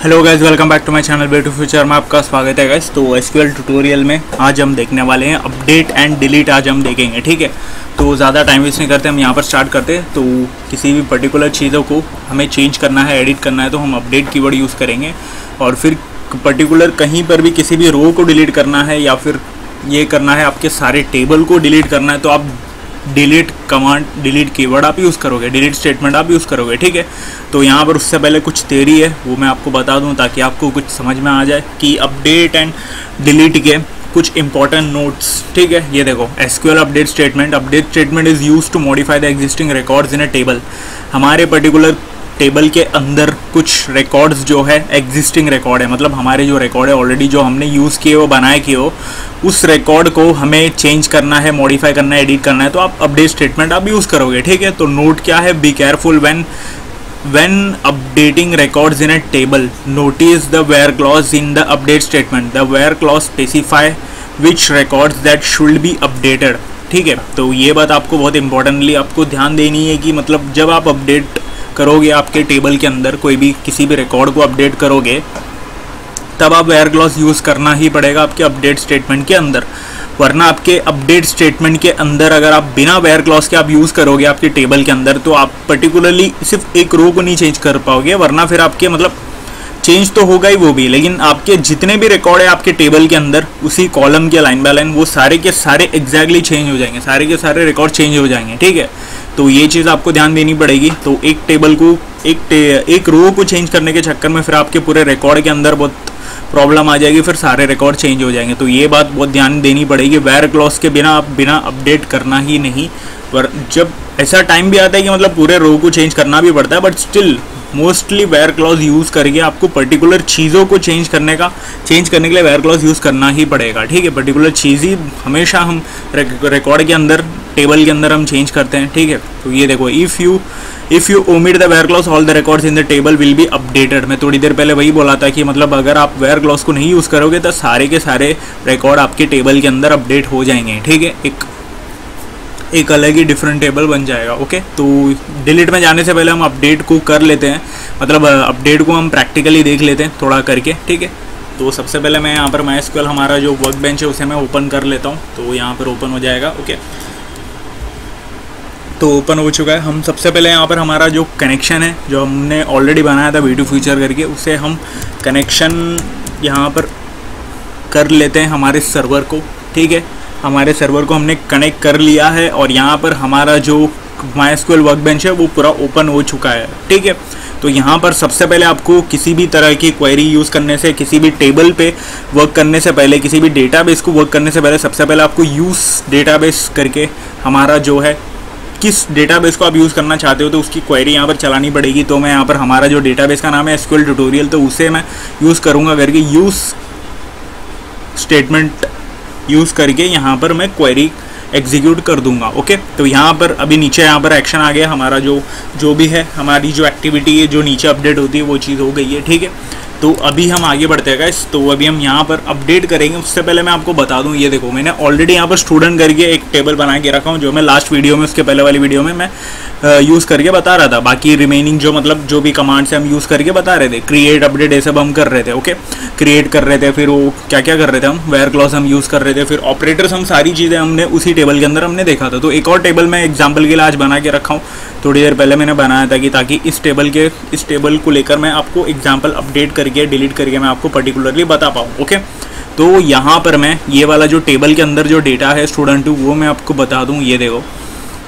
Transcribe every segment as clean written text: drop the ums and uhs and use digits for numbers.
Hello guys, welcome back to my channel way to future में आपका स्वागत है गाइस। तो एसक्यूएल ट्यूटोरियल में आज हम देखने वाले हैं अपडेट एंड डिलीट। आज हम देखेंगे, ठीक है। तो ज़्यादा टाइम वेस्ट नहीं करते, हम यहाँ पर स्टार्ट करते हैं। तो किसी भी पर्टिकुलर चीज़ों को हमें चेंज करना है, एडिट करना है, तो हम अपडेट कीवर्ड यूज़ करेंगे। और फिर पर्टिकुलर कहीं पर भी किसी भी रो को डिलीट करना है या फिर ये करना है आपके सारे टेबल को डिलीट करना है, तो आप डिलीट कमांड, डिलीट कीवर्ड आप यूज़ करोगे, डिलीट स्टेटमेंट आप यूज़ करोगे, ठीक है। तो यहाँ पर उससे पहले कुछ थ्योरी है, वो मैं आपको बता दूँ ताकि आपको कुछ समझ में आ जाए कि अपडेट एंड डिलीट के कुछ इंपॉर्टेंट नोट्स, ठीक है। ये देखो, SQL update statement is use to modify the existing records in a table. हमारे पर्टिकुलर टेबल के अंदर कुछ रिकॉर्ड्स जो है एग्जिस्टिंग रिकॉर्ड है, मतलब हमारे जो रिकॉर्ड है ऑलरेडी जो हमने यूज़ किए हो, बनाए किए हो, उस रिकॉर्ड को हमें चेंज करना है, मॉडिफाई करना है, एडिट करना है, तो आप अपडेट स्टेटमेंट आप यूज़ करोगे, ठीक है। तो नोट क्या है, be careful when updating records in a table, notice the where clause in the update statement. The where clause specify which records that should be updated, ठीक है। तो ये बात आपको बहुत इंपॉर्टेंटली आपको ध्यान देनी है कि मतलब जब आप अपडेट करोगे आपके टेबल के अंदर कोई भी किसी भी रिकॉर्ड को अपडेट करोगे, तब आप वेयर क्लॉज यूज़ करना ही पड़ेगा आपके अपडेट स्टेटमेंट के अंदर। वरना आपके अपडेट स्टेटमेंट के अंदर अगर आप बिना वेयर क्लॉज के आप यूज़ करोगे आपके टेबल के अंदर, तो आप पर्टिकुलरली सिर्फ एक रो को नहीं चेंज कर पाओगे, वरना फिर आपके मतलब चेंज तो होगा ही वो भी, लेकिन आपके जितने भी रिकॉर्ड है आपके टेबल के अंदर उसी कॉलम के लाइन बाय लाइन वो सारे के सारे एग्जैक्टली चेंज हो जाएंगे, सारे के सारे रिकॉर्ड चेंज हो जाएंगे, ठीक है। तो ये चीज़ आपको ध्यान देनी पड़ेगी। तो एक टेबल को एक रो को चेंज करने के चक्कर में फिर आपके पूरे रिकॉर्ड के अंदर बहुत प्रॉब्लम आ जाएगी, फिर सारे रिकॉर्ड चेंज हो जाएंगे। तो ये बात बहुत ध्यान देनी पड़ेगी, वेयर क्लॉज के बिना आप बिना अपडेट करना ही नहीं। पर जब ऐसा टाइम भी आता है कि मतलब पूरे रो को चेंज करना भी पड़ता है, but still mostly where clause use करके आपको पर्टिकुलर चीज़ों को चेंज करने के लिए वेयर क्लॉज यूज़ करना ही पड़ेगा, ठीक है। पर्टिकुलर चीज़ ही हमेशा हम रिकॉर्ड के अंदर, टेबल के अंदर हम चेंज करते हैं, ठीक है। तो ये देखो, if you omit the where clause all the records in the table will be updated. मैं थोड़ी देर पहले वही बोला था कि मतलब अगर आप वेयर क्लॉज को नहीं यूज़ करोगे तो सारे के सारे रिकॉर्ड आपके टेबल के अंदर अपडेट हो जाएंगे, ठीक है। एक अलग ही डिफरेंट टेबल बन जाएगा, ओके। तो डिलीट में जाने से पहले हम अपडेट को कर लेते हैं, मतलब अपडेट को हम प्रैक्टिकली देख लेते हैं थोड़ा करके, ठीक है। तो सबसे पहले मैं यहाँ पर MySQL हमारा जो वर्क बेंच है उसे मैं ओपन कर लेता हूँ। तो यहाँ पर ओपन हो जाएगा, ओके। तो ओपन हो चुका है। हम सबसे पहले यहाँ पर हमारा जो कनेक्शन है जो हमने ऑलरेडी बनाया था वे टू फ्यूचर करके, उसे हम कनेक्शन यहाँ पर कर लेते हैं हमारे सर्वर को, ठीक है। हमारे सर्वर को हमने कनेक्ट कर लिया है और यहाँ पर हमारा जो MySQL वर्क बेंच है वो पूरा ओपन हो चुका है, ठीक है। तो यहाँ पर सबसे पहले आपको किसी भी तरह की क्वेरी यूज़ करने से, किसी भी टेबल पे वर्क करने से पहले, किसी भी डेटाबेस को वर्क करने से पहले सबसे पहले आपको यूज़ डेटाबेस करके हमारा जो है किस डेटाबेस को आप यूज़ करना चाहते हो तो उसकी क्वेरी यहाँ पर चलानी पड़ेगी। तो मैं यहाँ पर हमारा जो डेटाबेस का नाम है SQL ट्यूटोरियल, तो उसे मैं यूज़ करूँगा करके यूज़ स्टेटमेंट यूज़ करके यहाँ पर मैं क्वेरी एग्जीक्यूट कर दूंगा, ओके। तो यहाँ पर अभी नीचे यहाँ पर एक्शन आ गया, हमारा जो भी है, हमारी जो एक्टिविटी है जो नीचे अपडेट होती है वो चीज़ हो गई है, ठीक है। तो अभी हम आगे बढ़ते हैं गाइस। तो अभी हम यहाँ पर अपडेट करेंगे। उससे पहले मैं आपको बता दूँ, ये देखो मैंने ऑलरेडी यहाँ पर स्टूडेंट करके एक टेबल बना के रखा हूँ, जो मैं लास्ट वीडियो में, उसके पहले वाली वीडियो में मैं यूज़ करके बता रहा था। बाकी रिमेनिंग जो मतलब जो भी कमांड्स हम यूज़ करके बता रहे थे, क्रिएट, अपडेट, ये सब हम कर रहे थे, ओके। क्रिएट कर रहे थे, फिर वो क्या क्या कर रहे थे हम, वेयर क्लॉज हम यूज़ कर रहे थे, फिर ऑपरेटर्स, हम सारी चीज़ें हमने उसी टेबल के अंदर हमने देखा था। तो एक और टेबल मैं एग्जाम्पल के लिए आज बना के रखा हूँ, थोड़ी देर पहले मैंने बनाया था कि ताकि इस टेबल को लेकर मैं आपको एग्जाम्पल अपडेट करके, डिलीट करके मैं आपको पर्टिकुलरली बता पाऊँ, ओके। तो यहाँ पर मैं ये वाला जो टेबल के अंदर जो डेटा है स्टूडेंट 2, वो मैं आपको बता दूँ। ये देखो,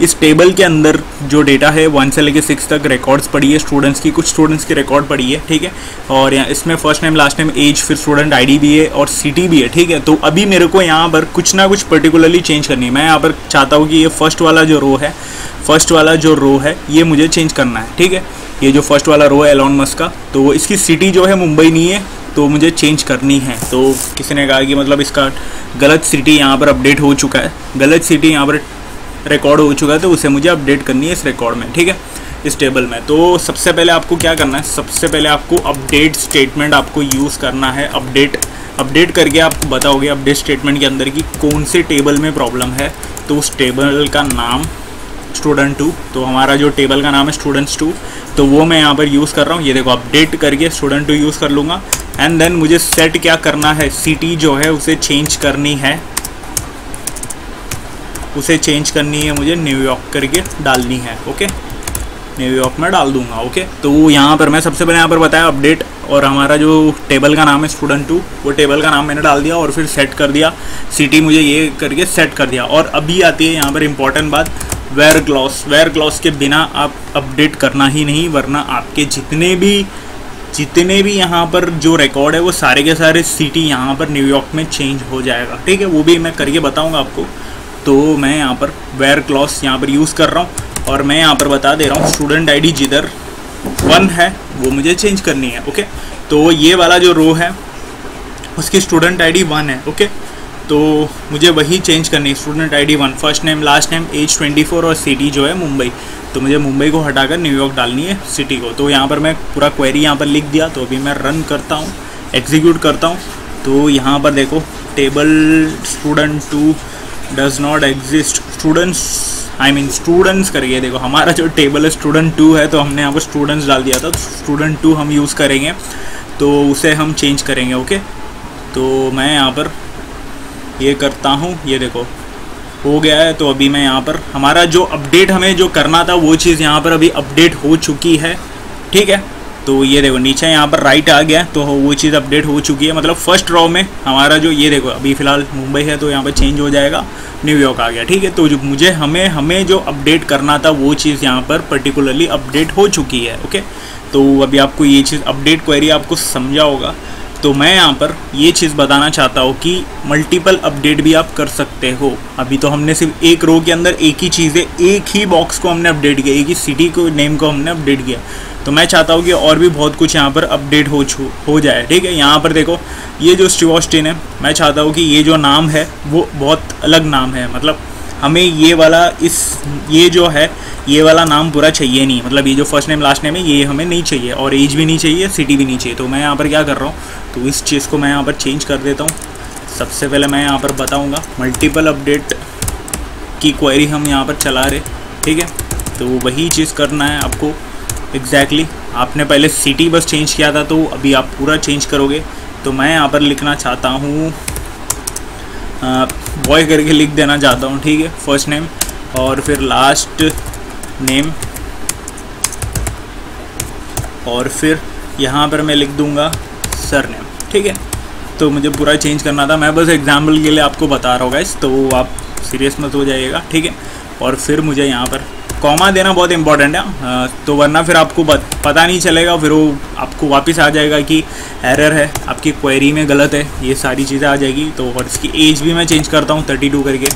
इस टेबल के अंदर जो डेटा है 1 से लेकर 6 तक रिकॉर्ड्स पड़ी है स्टूडेंट्स की, कुछ स्टूडेंट्स की रिकॉर्ड पड़ी है, ठीक है। और यहाँ इसमें first name, last name, age, फिर स्टूडेंट आईडी भी है और सिटी भी है, ठीक है। तो अभी मेरे को यहाँ पर कुछ ना कुछ पर्टिकुलरली चेंज करनी है। मैं यहाँ पर चाहता हूँ कि ये फर्स्ट वाला जो रो है ये मुझे चेंज करना है, ठीक है। ये जो फर्स्ट वाला रो है एलॉन मस्क का, तो इसकी सिटी जो है मुंबई नहीं है, तो मुझे चेंज करनी है। तो किसी ने कहा कि मतलब इसका गलत सिटी यहाँ पर अपडेट हो चुका है, गलत सिटी यहाँ पर रिकॉर्ड हो चुका है, तो उसे मुझे अपडेट करनी है इस रिकॉर्ड में, ठीक है, इस टेबल में। तो सबसे पहले आपको क्या करना है, सबसे पहले आपको अपडेट स्टेटमेंट आपको यूज़ करना है। अपडेट करके आपको बताओगे अपडेट स्टेटमेंट के अंदर की कौन से टेबल में प्रॉब्लम है, तो उस टेबल का नाम स्टूडेंट 2, तो हमारा जो टेबल का नाम है स्टूडेंट्स 2, तो वो मैं यहाँ पर यूज़ कर रहा हूँ। ये देखो अपडेट करके स्टूडेंट 2 यूज़ कर लूँगा। एंड देन मुझे सेट क्या करना है, सिटी जो है उसे चेंज करनी है, उसे चेंज करनी है मुझे, न्यूयॉर्क करके डालनी है। ओके, न्यूयॉर्क में डाल दूंगा। ओके, तो यहाँ पर मैं सबसे पहले यहाँ पर बताया अपडेट, और हमारा जो टेबल का नाम है स्टूडेंट 2, वो टेबल का नाम मैंने डाल दिया और फिर सेट कर दिया, सिटी मुझे ये करके सेट कर दिया। और अभी आती है यहाँ पर इंपॉर्टेंट बात, वेयर क्लॉज। वेयर क्लॉज के बिना आप अपडेट करना ही नहीं, वरना आपके जितने भी यहाँ पर जो रिकॉर्ड है वो सारे के सारे सिटी यहाँ पर न्यूयॉर्क में चेंज हो जाएगा। ठीक है, वो भी मैं करके बताऊँगा आपको। तो मैं यहाँ पर वेयर क्लॉज यहाँ पर यूज़ कर रहा हूँ, और मैं यहाँ पर बता दे रहा हूँ स्टूडेंट आईडी जिधर 1 है वो मुझे चेंज करनी है। ओके, तो ये वाला जो रो है उसकी स्टूडेंट आईडी 1 है। ओके, तो मुझे वही चेंज करनी है, student ID 1, first name last name age 24 और सिटी जो है मुंबई। तो मुझे मुंबई को हटाकर न्यूयॉर्क डालनी है सिटी को। तो यहाँ पर मैं पूरा क्वेरी यहाँ पर लिख दिया। तो अभी मैं रन करता हूँ, एग्जीक्यूट करता हूँ। तो यहाँ पर देखो table student 2 does not exist, students करके देखो हमारा जो टेबल है स्टूडेंट 2 है, तो हमने यहाँ पर स्टूडेंट्स डाल दिया था। तो स्टूडेंट 2 हम यूज़ करेंगे, तो उसे हम चेंज करेंगे। ओके, तो मैं यहाँ पर ये करता हूँ, ये देखो हो गया है। तो अभी मैं यहाँ पर हमारा जो अपडेट हमें जो करना था वो चीज़ यहाँ पर अभी अपडेट हो चुकी है। ठीक है, तो ये देखो नीचे यहाँ पर राइट आ गया, तो वो चीज़ अपडेट हो चुकी है। मतलब फर्स्ट रो में हमारा जो ये देखो अभी फ़िलहाल मुंबई है, तो यहाँ पर चेंज हो जाएगा, न्यूयॉर्क आ गया। ठीक है, तो जो मुझे हमें जो अपडेट करना था वो चीज़ यहाँ पर पर्टिकुलरली अपडेट हो चुकी है। ओके, तो अभी आपको ये चीज़ अपडेट क्वेरी आपको समझा होगा। तो मैं यहाँ पर ये चीज़ बताना चाहता हूँ कि मल्टीपल अपडेट भी आप कर सकते हो। अभी तो हमने सिर्फ एक रो के अंदर एक ही चीज़ें, एक ही बॉक्स को हमने अपडेट किया, एक ही सिटी को नेम को हमने अपडेट किया। तो मैं चाहता हूँ कि और भी बहुत कुछ यहाँ पर अपडेट हो जाए। ठीक है, यहाँ पर देखो ये जो स्टीव ऑस्टिन है, मैं चाहता हूँ कि ये जो नाम है वो बहुत अलग नाम है। मतलब हमें ये वाला ये जो है ये वाला नाम पूरा चाहिए नहीं। मतलब ये जो फर्स्ट नेम लास्ट नेम है ये हमें नहीं चाहिए, और एज भी नहीं चाहिए, सिटी भी नहीं चाहिए। तो मैं यहाँ पर क्या कर रहा हूँ, तो इस चीज़ को मैं यहाँ पर चेंज कर देता हूँ। सबसे पहले मैं यहाँ पर बताऊँगा मल्टीपल अपडेट की क्वेरी हम यहाँ पर चला रहे। ठीक है, तो वही चीज़ करना है आपको एग्जैक्टली। आपने पहले सिटी बस चेंज किया था, तो अभी आप पूरा चेंज करोगे। तो मैं यहाँ पर लिखना चाहता हूँ बॉय करके लिख देना चाहता हूँ। ठीक है, फर्स्ट नेम और फिर लास्ट नेम, और फिर यहाँ पर मैं लिख दूँगा सर नेम। ठीक है, तो मुझे पूरा चेंज करना था। मैं बस एग्जाम्पल के लिए आपको बता रहा हूँ गाइस, तो आप सीरियस मत हो जाइएगा। ठीक है, और फिर मुझे यहाँ पर कॉमा देना बहुत इंपॉर्टेंट है, तो वरना फिर आपको पता नहीं चलेगा, फिर वो आपको वापस आ जाएगा कि एरर है, आपकी क्वेरी में गलत है, ये सारी चीज़ें आ जाएगी। तो और इसकी एज भी मैं चेंज करता हूँ 32 करके,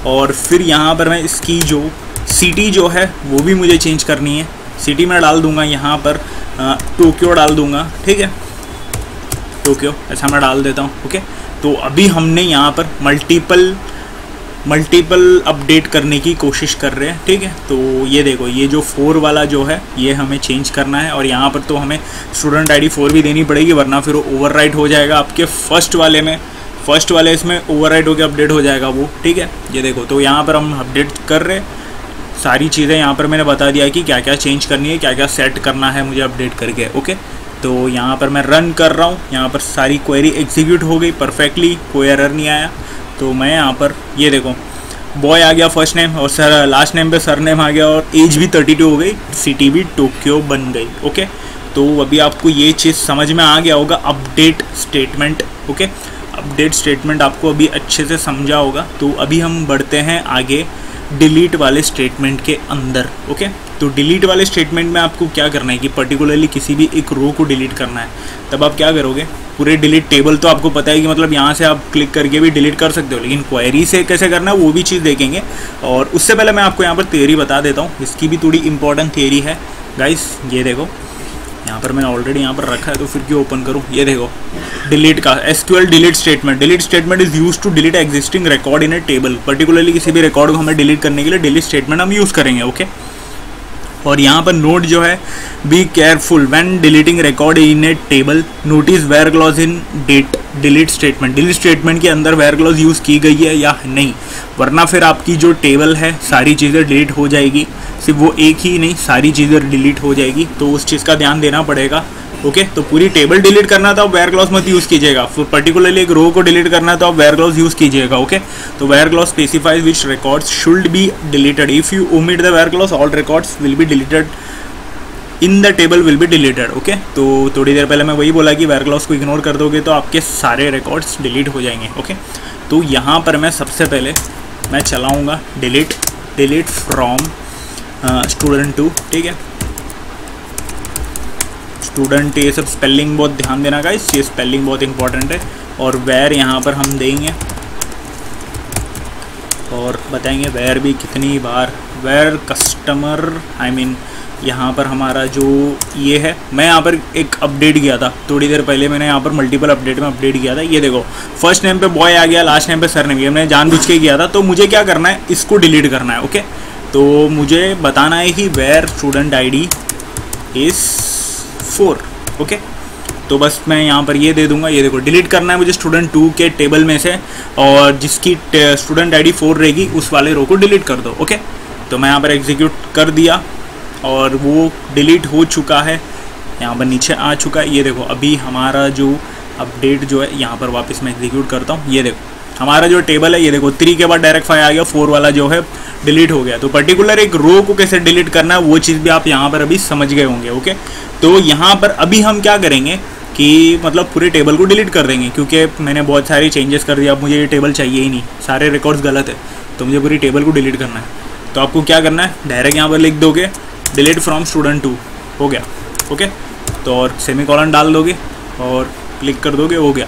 और फिर यहाँ पर मैं इसकी जो सिटी जो है वो भी मुझे चेंज करनी है। सिटी में डाल दूँगा यहाँ पर टोक्यो डाल दूँगा। ठीक है, टोक्यो ऐसा मैं डाल देता हूँ। ओके, तो अभी हमने यहाँ पर मल्टीपल अपडेट करने की कोशिश कर रहे हैं। ठीक है, तो ये देखो ये जो 4 वाला जो है ये हमें चेंज करना है, और यहाँ पर तो हमें स्टूडेंट आईडी 4 भी देनी पड़ेगी, वरना फिर वो ओवरराइट हो जाएगा आपके फर्स्ट वाले इसमें ओवरराइट होकर अपडेट हो जाएगा वो। ठीक है, ये देखो तो यहाँ पर हम अपडेट कर रहे हैं सारी चीज़ें। यहाँ पर मैंने बता दिया कि क्या क्या चेंज करनी है, क्या क्या सेट करना है मुझे अपडेट करके। ओके, तो यहाँ पर मैं रन कर रहा हूँ, यहाँ पर सारी क्वेरी एग्जीक्यूट हो गई परफेक्टली, कोई एरर नहीं आया। तो मैं यहाँ पर ये देखो बॉय आ गया फर्स्ट नेम, और सर लास्ट नेम पे सर नेम आ गया, और एज भी 32 हो गई, सिटी भी टोक्यो बन गई। ओके, तो अभी आपको ये चीज़ समझ में आ गया होगा update statement. Okay, update statement आपको अभी अच्छे से समझा होगा। तो अभी हम बढ़ते हैं आगे डिलीट वाले स्टेटमेंट के अंदर। ओके, तो डिलीट वाले स्टेटमेंट में आपको क्या करना है कि पर्टिकुलरली किसी भी एक रो को डिलीट करना है। तब आप क्या करोगे, पूरे डिलीट टेबल तो आपको पता है कि मतलब यहाँ से आप क्लिक करके भी डिलीट कर सकते हो, लेकिन क्वेरी से कैसे करना है वो भी चीज़ देखेंगे। और उससे पहले मैं आपको यहाँ पर थियरी बता देता हूँ, इसकी भी थोड़ी इंपॉर्टेंट थियरी है गाइस। ये देखो यहाँ पर मैंने ऑलरेडी यहाँ पर रखा है, तो फिर क्यों ओपन करूँ। ये देखो डिलीट का SQL delete statement is use to delete existing record in a table. Particularly किसी भी रिकॉर्ड को हमें डिलीट करने के लिए डिलीट स्टेटमेंट हम यूज़ करेंगे। ओके, और यहाँ पर नोट जो है, be careful when deleting record in a table, notice where clause in delete statement. Delete statement के अंदर वेयर क्लॉज यूज़ की गई है या नहीं, वरना फिर आपकी जो टेबल है सारी चीज़ें डिलीट हो जाएगी। सिर्फ वो एक ही नहीं, सारी चीज़ें डिलीट हो जाएगी, तो उस चीज़ का ध्यान देना पड़ेगा। ओके, तो पूरी टेबल डिलीट करना तो आप वेयर क्लॉज मत यूज़ कीजिएगा, पर्टिकुलरली एक रो को डिलीट करना है तो आप वेयर क्लॉज यूज़ कीजिएगा। ओके, तो where clause specifies which records should be deleted. If you omit the where clause all records will be deleted in the table will be deleted. Okay, तो थोड़ी देर पहले मैं वही बोला कि वेयर क्लॉज को इग्नोर कर दोगे तो आपके सारे रिकॉर्ड्स डिलीट हो जाएंगे। ओके, तो यहाँ पर मैं सबसे पहले मैं चलाऊँगा डिलीट फ्रॉम स्टूडेंट 2। ठीक है, स्टूडेंट, ये सब स्पेलिंग बहुत ध्यान देना गाइस, ये स्पेलिंग बहुत इंपॉर्टेंट है। और वेयर यहाँ पर हम देंगे और बताएंगे वेयर भी कितनी बार, वेयर कस्टमर आई मीन यहाँ पर हमारा जो ये है, मैं यहाँ पर एक अपडेट किया था थोड़ी देर पहले, मैंने यहाँ पर मल्टीपल अपडेट में अपडेट किया था। ये देखो फर्स्ट नेम पे बॉय आ गया, लास्ट नेम पे सर नेम, ये मैंने जानबूझ के किया था। तो मुझे क्या करना है, इसको डिलीट करना है। ओके, तो मुझे बताना है कि where student ID is 4। Okay, तो बस मैं यहाँ पर ये दे दूंगा। ये देखो डिलीट करना है मुझे स्टूडेंट 2 के टेबल में से, और जिसकी स्टूडेंट ID 4 रहेगी उस वाले रो को डिलीट कर दो। ओके, तो मैं यहाँ पर एग्जीक्यूट कर दिया और वो डिलीट हो चुका है, यहाँ पर नीचे आ चुका है। ये देखो अभी हमारा जो अपडेट जो है, यहाँ पर वापस मैं एग्जीक्यूट करता हूँ। ये देखो हमारा जो टेबल है, ये देखो 3 के बाद डायरेक्ट 5 आ गया, 4 वाला जो है डिलीट हो गया। तो पर्टिकुलर एक रो को कैसे डिलीट करना है वो चीज़ भी आप यहाँ पर अभी समझ गए होंगे। ओके, तो यहाँ पर अभी हम क्या करेंगे कि मतलब पूरे टेबल को डिलीट कर देंगे, क्योंकि मैंने बहुत सारे चेंजेस कर दिया। अब मुझे ये टेबल चाहिए ही नहीं, सारे रिकॉर्ड्स गलत है, तो मुझे पूरी टेबल को डिलीट करना है। तो आपको क्या करना है, डायरेक्ट यहाँ पर लिख दोगे डिलीट फ्रॉम स्टूडेंट 2, हो गया। ओके, तो और सेमीकोलन डाल दोगे और क्लिक कर दोगे, हो गया।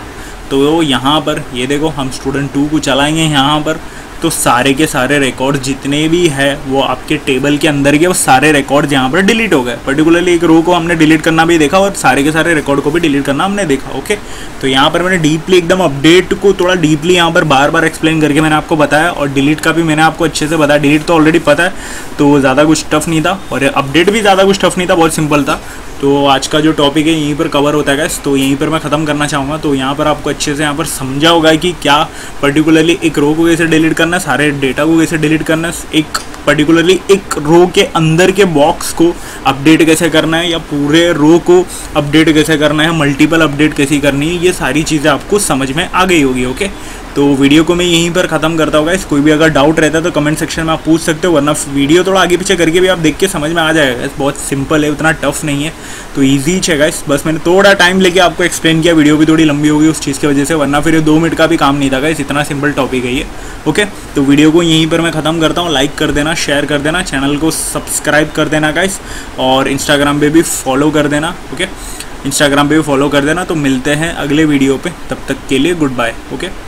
तो यहाँ पर ये देखो हम स्टूडेंट 2 को चलाएंगे यहाँ पर, तो सारे के सारे रिकॉर्ड जितने भी है वो आपके टेबल के अंदर के वो सारे रिकॉर्ड यहाँ पर डिलीट हो गए। पर्टिकुलरली एक रो को हमने डिलीट करना भी देखा और सारे के सारे रिकॉर्ड को भी डिलीट करना हमने देखा। ओके, तो यहाँ पर मैंने डीपली एकदम अपडेट को थोड़ा डीपली यहाँ पर बार बार एक्सप्लेन करके मैंने आपको बताया, और डिलीट का भी मैंने आपको अच्छे से बताया। डिलीट तो ऑलरेडी पता है, तो ज़्यादा कुछ टफ नहीं था, और अपडेट भी ज़्यादा कुछ टफ नहीं था, बहुत सिंपल था। तो आज का जो टॉपिक है यहीं पर कवर होता है गाइस, तो यहीं पर मैं ख़त्म करना चाहूँगा। तो यहाँ पर आपको अच्छे से यहाँ पर समझा होगा कि क्या पर्टिकुलरली एक रो को कैसे डिलीट करना है, सारे डेटा को कैसे डिलीट करना है, एक पर्टिकुलरली एक रो के अंदर के बॉक्स को अपडेट कैसे करना है, या पूरे रो को अपडेट कैसे करना है, मल्टीपल अपडेट कैसी करनी है, ये सारी चीज़ें आपको समझ में आ गई होगी। ओके, तो वीडियो को मैं यहीं पर ख़त्म करता हूँ गाइस। कोई भी अगर डाउट रहता है तो कमेंट सेक्शन में आप पूछ सकते हो, वरना वीडियो थोड़ा आगे पीछे करके भी आप देख के समझ में आ जाएगा गाइस। बहुत सिंपल है, उतना टफ नहीं है, तो ईजी है गाइस। बस मैंने थोड़ा टाइम लेके आपको एक्सप्लेन किया, वीडियो भी थोड़ी लंबी होगी उस चीज़ की वजह से, वरना फिर 2 मिनट का भी काम नहीं था गाइस, इतना सिंपल टॉपिक है ये। ओके, तो वीडियो को यहीं पर मैं ख़त्म करता हूँ। लाइक कर देना, शेयर कर देना, चैनल को सब्सक्राइब कर देना गाइस, और इंस्टाग्राम पे भी फॉलो कर देना। ओके, इंस्टाग्राम पे भी फॉलो कर देना। तो मिलते हैं अगले वीडियो पे, तब तक के लिए गुड बाय। ओके।